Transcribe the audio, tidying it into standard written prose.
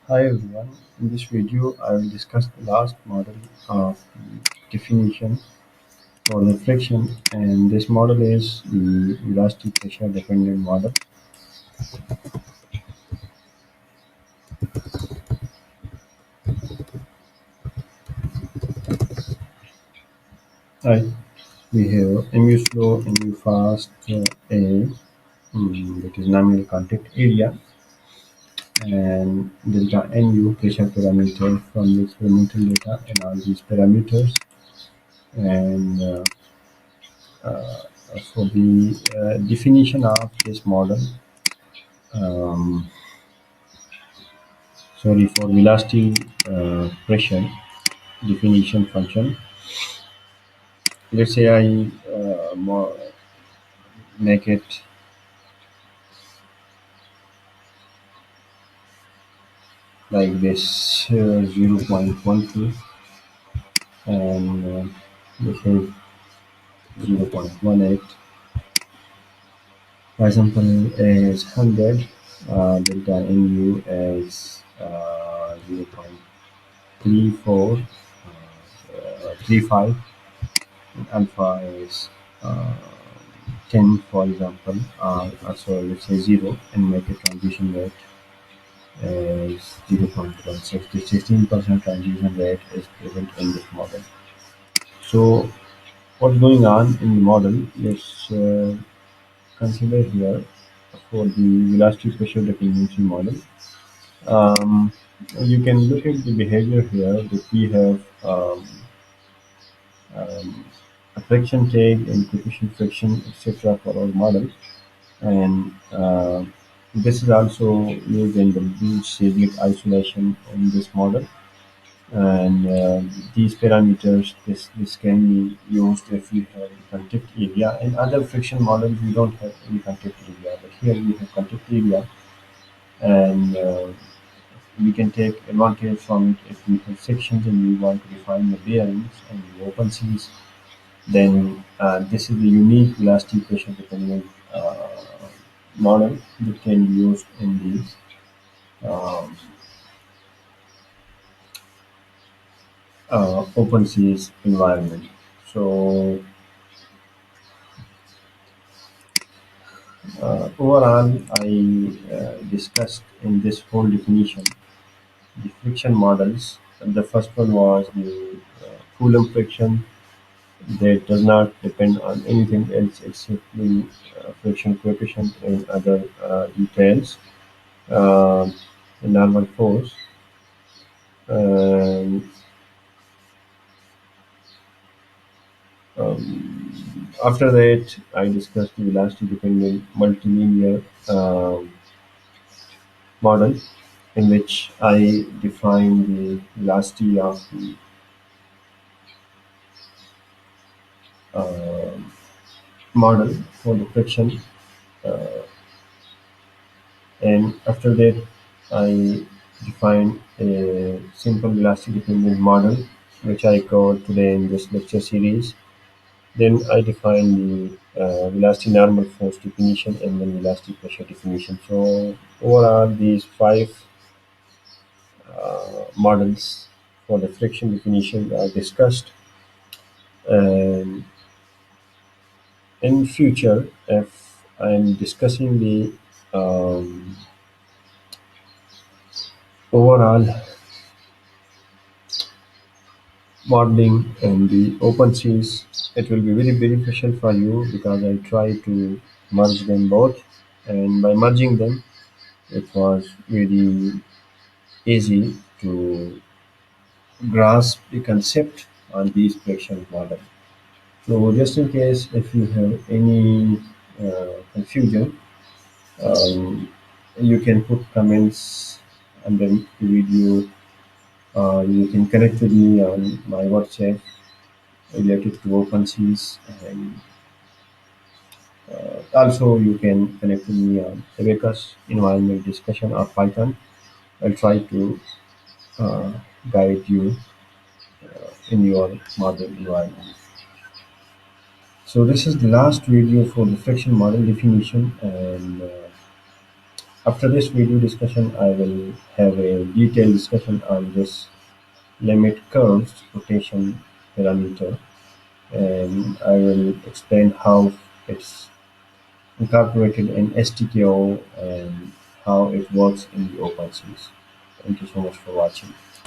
Hi everyone, in this video I will discuss the last model of definition for the friction, and this model is the velocity pressure dependent model. Right, we have mu slow, mu fast, A, that is nominal contact area, and delta nu pressure parameter from the experimental data and all these parameters. And for the definition of this model, um, sorry, for velocity pressure definition function, let's say I make it like this, 0.12, and this is 0.18. For example, is 100, delta nu is 0.34, 35, and alpha is uh, 10, for example, so let's say 0, and make a transition rate is 0.16. The 16% transition rate is present in this model. So what's going on in the model? Let's consider here for the velocity pressure dependency model. Um, you can look at the behavior here that we have um, a friction tag and coefficient friction, etc. for our model. And this is also used in the beach seismic isolation in this model. And these parameters, this can be used if we have contact area. In other friction models, we don't have any contact area, but here we have contact area, and we can take advantage from it if we have sections and we want to define the bearings and the open seas. Then this is the unique velocity pressure dependent model that can be used in the OpenSees environment. So overall, I discussed in this whole definition the friction models. The first one was the Coulomb friction that does not depend on anything else except the friction coefficient and other details. Uh, the normal force. And after that, I discussed the velocity dependent multilinear model in which I define the velocity of the uh, model for the friction, and after that I define a simple velocity dependent model which I covered today in this lecture series. Then I define the velocity normal force definition and then velocity pressure definition. So overall, these five models for the friction definition are discussed. And in future, if I'm discussing the overall modeling and the OpenSeas, it will be very beneficial for you because I try to merge them both, and by merging them, it was very easy to grasp the concept on these friction model. So just in case if you have any confusion, um, you can put comments under the video. You can connect with me on my WhatsApp related to OpenSeas, and also you can connect with me on Rebecca's environment discussion of Python. I'll try to uh, guide you in your model environment. So this is the last video for the friction model definition, and After this video discussion, I will have a detailed discussion on this limit curves rotation parameter, and I will explain how it's incorporated in STKO and how it works in the OpenSees. Thank you so much for watching.